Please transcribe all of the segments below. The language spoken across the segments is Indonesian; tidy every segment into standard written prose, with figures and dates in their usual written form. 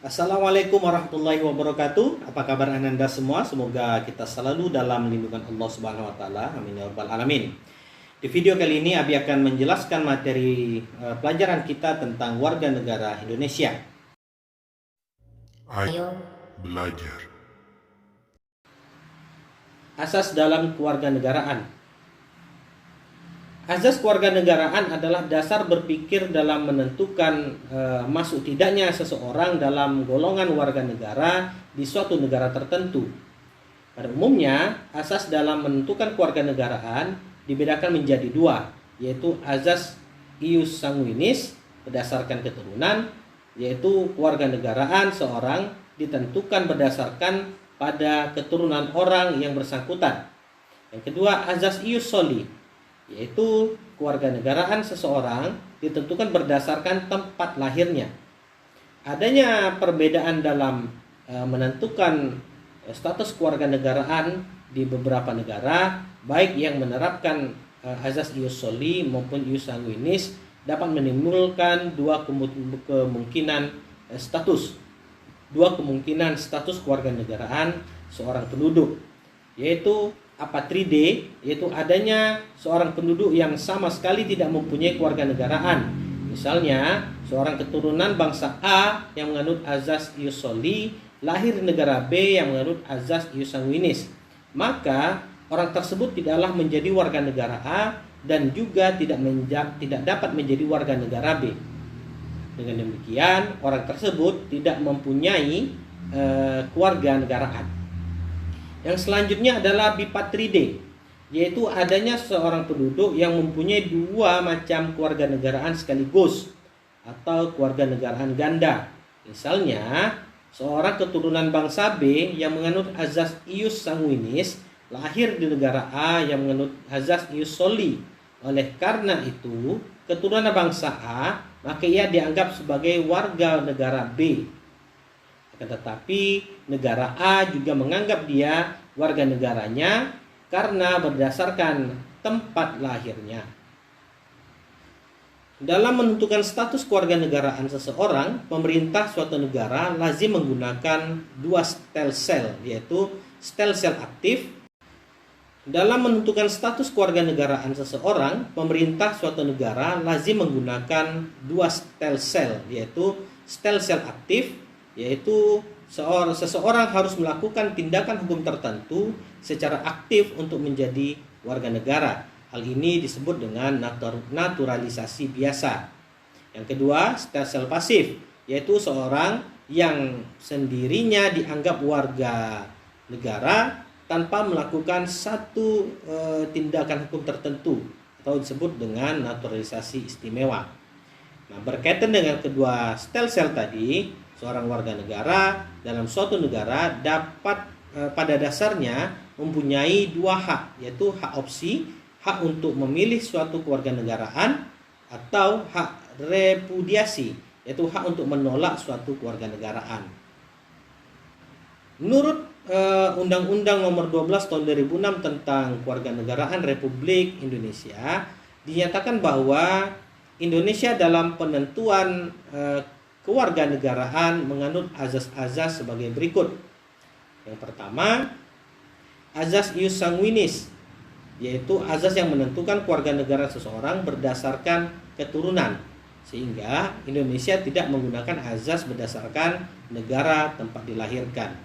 Assalamualaikum warahmatullahi wabarakatuh. Apa kabar Anda semua? Semoga kita selalu dalam lindungan Allah Subhanahu wa taala. Amin ya rabbal alamin. Di video kali ini Abi akan menjelaskan materi pelajaran kita tentang warga negara Indonesia. Ayo belajar. Asas dalam kewarganegaraan. Azas kewarganegaraan adalah dasar berpikir dalam menentukan masuk tidaknya seseorang dalam golongan warga negara di suatu negara tertentu. Pada umumnya, asas dalam menentukan kewarganegaraan dibedakan menjadi dua, yaitu azas ius sanguinis berdasarkan keturunan, yaitu kewarganegaraan seorang ditentukan berdasarkan pada keturunan orang yang bersangkutan. Yang kedua, azas ius soli, yaitu kewarganegaraan seseorang ditentukan berdasarkan tempat lahirnya. Adanya perbedaan dalam menentukan status kewarganegaraan di beberapa negara, baik yang menerapkan azas ius soli maupun ius sanguinis, dapat menimbulkan dua kemungkinan status kewarganegaraan seorang penduduk, yaitu apatride, yaitu adanya seorang penduduk yang sama sekali tidak mempunyai kewarganegaraan. Misalnya, seorang keturunan bangsa A yang menganut azas ius soli lahir di negara B yang menganut azas ius sanguinis. Maka orang tersebut tidaklah menjadi warga negara A dan juga tidak dapat menjadi warga negara B. Dengan demikian, orang tersebut tidak mempunyai kewarganegaraan. Yang selanjutnya adalah bipatride, yaitu adanya seorang penduduk yang mempunyai dua macam kewarganegaraan sekaligus atau kewarganegaraan ganda. Misalnya, seorang keturunan bangsa B yang menganut azas ius sanguinis lahir di negara A yang menganut azas ius soli. Oleh karena itu, keturunan bangsa A, maka ia dianggap sebagai warga negara B. Akan tetapi negara A juga menganggap dia warga negaranya karena berdasarkan tempat lahirnya. Dalam menentukan status kewarganegaraan seseorang, pemerintah suatu negara lazim menggunakan dua stelsel, yaitu stelsel aktif. Dalam menentukan status kewarganegaraan seseorang, pemerintah suatu negara lazim menggunakan dua stelsel, yaitu stelsel aktif, yaitu seseorang harus melakukan tindakan hukum tertentu secara aktif untuk menjadi warga negara. Hal ini disebut dengan naturalisasi biasa. Yang kedua, stelsel pasif, yaitu seorang yang sendirinya dianggap warga negara tanpa melakukan satu tindakan hukum tertentu atau disebut dengan naturalisasi istimewa. Nah, berkaitan dengan kedua stelsel tadi, seorang warga negara dalam suatu negara dapat pada dasarnya mempunyai dua hak, yaitu hak opsi, hak untuk memilih suatu kewarganegaraan, atau hak repudiasi, yaitu hak untuk menolak suatu kewarganegaraan. Menurut Undang-Undang Nomor 12 Tahun 2006 tentang Kewarganegaraan Republik Indonesia, dinyatakan bahwa Indonesia dalam penentuan kewarganegaraan menganut azas-azas sebagai berikut. Yang pertama, azas ius sanguinis, yaitu azas yang menentukan kewarganegaraan seseorang berdasarkan keturunan, sehingga Indonesia tidak menggunakan azas berdasarkan negara tempat dilahirkan.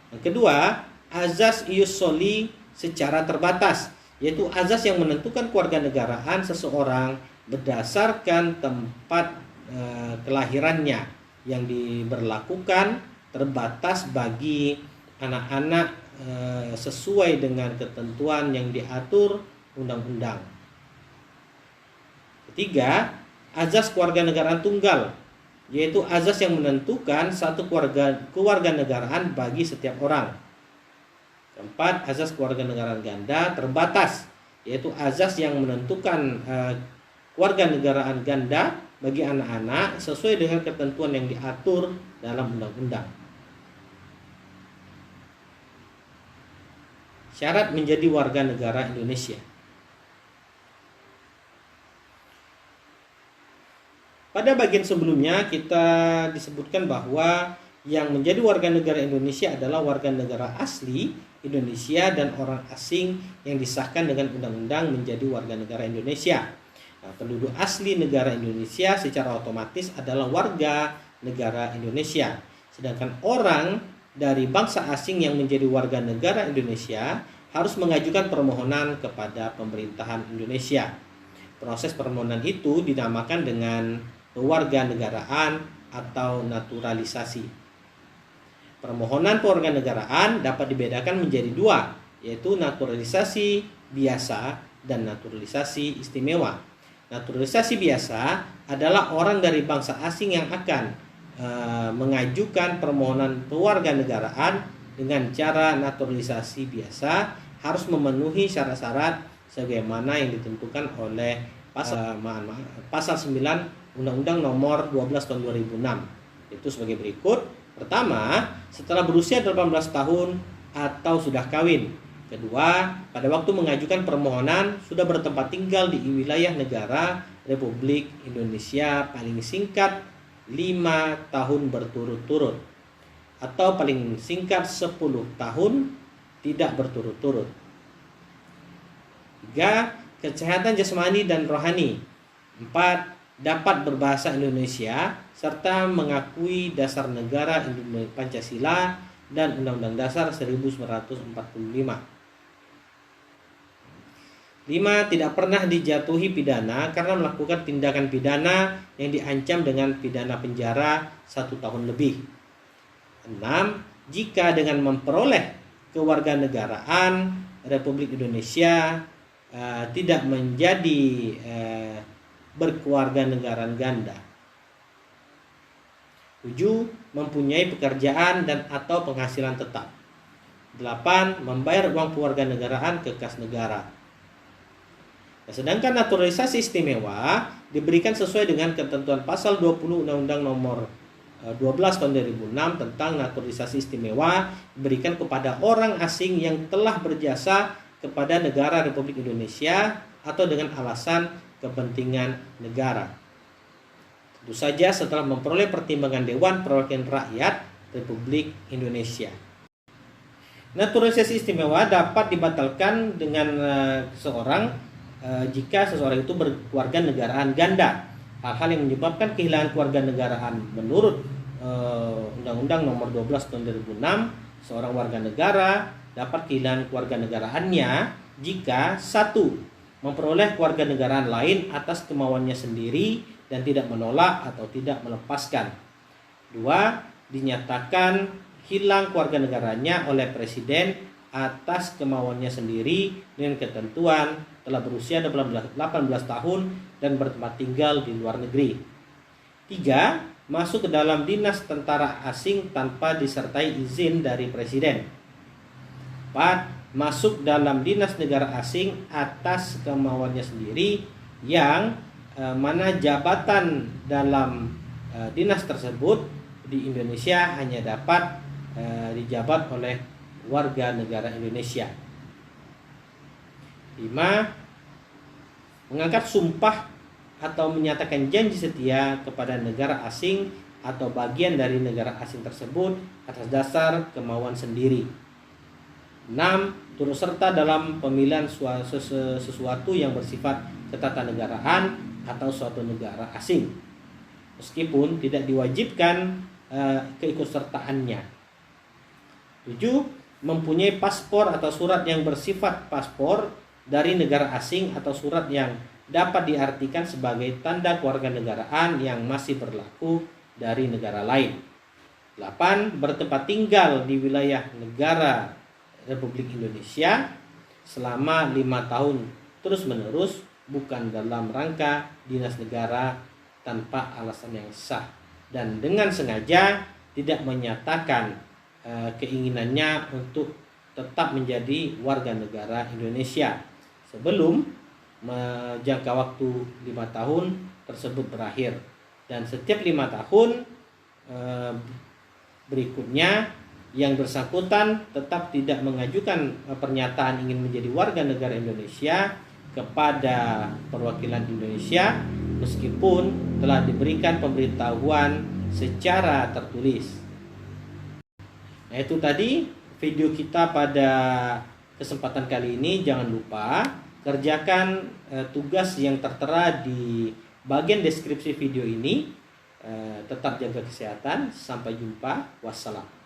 Yang kedua, azas ius soli secara terbatas, yaitu azas yang menentukan kewarganegaraan seseorang berdasarkan tempat kelahirannya, yang diberlakukan terbatas bagi anak-anak sesuai dengan ketentuan yang diatur undang-undang. Ketiga, azas kewarganegaraan tunggal, yaitu azas yang menentukan satu kewarganegaraan bagi setiap orang. Keempat, azas kewarganegaraan ganda terbatas, yaitu azas yang menentukan kewarganegaraan ganda bagi anak-anak sesuai dengan ketentuan yang diatur dalam undang-undang. Syarat menjadi warga negara Indonesia. Pada bagian sebelumnya kita disebutkan bahwa yang menjadi warga negara Indonesia adalah warga negara asli Indonesia dan orang asing yang disahkan dengan undang-undang menjadi warga negara Indonesia. Nah, penduduk asli negara Indonesia secara otomatis adalah warga negara Indonesia. Sedangkan orang dari bangsa asing yang menjadi warga negara Indonesia harus mengajukan permohonan kepada pemerintahan Indonesia. Proses permohonan itu dinamakan dengan kewarganegaraan atau naturalisasi. Permohonan kewarganegaraan dapat dibedakan menjadi dua, yaitu naturalisasi biasa dan naturalisasi istimewa. Naturalisasi biasa adalah orang dari bangsa asing yang akan mengajukan permohonan kewarganegaraan dengan cara naturalisasi biasa harus memenuhi syarat-syarat sebagaimana yang ditentukan oleh pasal 9 Undang-Undang Nomor 12 Tahun 2006. Itu sebagai berikut. Pertama, setelah berusia 18 tahun atau sudah kawin. Kedua, pada waktu mengajukan permohonan sudah bertempat tinggal di wilayah negara Republik Indonesia paling singkat 5 tahun berturut-turut atau paling singkat 10 tahun tidak berturut-turut. 3. Kesehatan jasmani dan rohani. 4. Dapat berbahasa Indonesia serta mengakui dasar negara Pancasila dan Undang-Undang Dasar 1945. 5. Tidak pernah dijatuhi pidana karena melakukan tindakan pidana yang diancam dengan pidana penjara 1 tahun lebih. 6. Jika dengan memperoleh kewarganegaraan Republik Indonesia tidak menjadi berkewarganegaraan ganda. 7. Mempunyai pekerjaan dan atau penghasilan tetap. 8. Membayar uang kewarganegaraan ke kas negara. Nah, sedangkan naturalisasi istimewa diberikan sesuai dengan ketentuan pasal 20 Undang-Undang Nomor 12 Tahun 2006 tentang naturalisasi istimewa diberikan kepada orang asing yang telah berjasa kepada negara Republik Indonesia atau dengan alasan kepentingan negara. Tentu saja setelah memperoleh pertimbangan Dewan Perwakilan Rakyat Republik Indonesia. Naturalisasi istimewa dapat dibatalkan dengan seseorang jika seseorang itu berkewarganegaraan ganda. Hal-hal yang menyebabkan kehilangan kewarganegaraan menurut Undang-Undang Nomor 12 Tahun 2006, seorang warga negara dapat kehilangan kewarganegaraannya jika 1. Memperoleh kewarganegaraan lain atas kemauannya sendiri dan tidak menolak atau tidak melepaskan. 2. Dinyatakan hilang kewarganegaraannya oleh Presiden atas kemauannya sendiri dengan ketentuan telah berusia 18 tahun dan bertempat tinggal di luar negeri. 3. Masuk ke dalam dinas tentara asing tanpa disertai izin dari Presiden. 4. Masuk dalam dinas negara asing atas kemauannya sendiri yang mana jabatan dalam dinas tersebut di Indonesia hanya dapat dijabat oleh warga negara Indonesia. 5. Mengangkat sumpah atau menyatakan janji setia kepada negara asing atau bagian dari negara asing tersebut atas dasar kemauan sendiri. 6. Turut serta dalam pemilihan sesuatu yang bersifat ketatanegaraan atau suatu negara asing, meskipun tidak diwajibkan keikutsertaannya. 7. Mempunyai paspor atau surat yang bersifat paspor dari negara asing atau surat yang dapat diartikan sebagai tanda kewarganegaraan yang masih berlaku dari negara lain. 8. Bertempat tinggal di wilayah negara Republik Indonesia selama 5 tahun terus-menerus, bukan dalam rangka dinas negara tanpa alasan yang sah dan dengan sengaja tidak menyatakan keinginannya untuk tetap menjadi warga negara Indonesia sebelum jangka waktu 5 tahun tersebut berakhir. Dan setiap 5 tahun berikutnya yang bersangkutan tetap tidak mengajukan pernyataan ingin menjadi warga negara Indonesia kepada perwakilan Indonesia meskipun telah diberikan pemberitahuan secara tertulis. Nah, itu tadi video kita pada kesempatan kali ini. Jangan lupa kerjakan tugas yang tertera di bagian deskripsi video ini. Tetap jaga kesehatan. Sampai jumpa. Wassalam.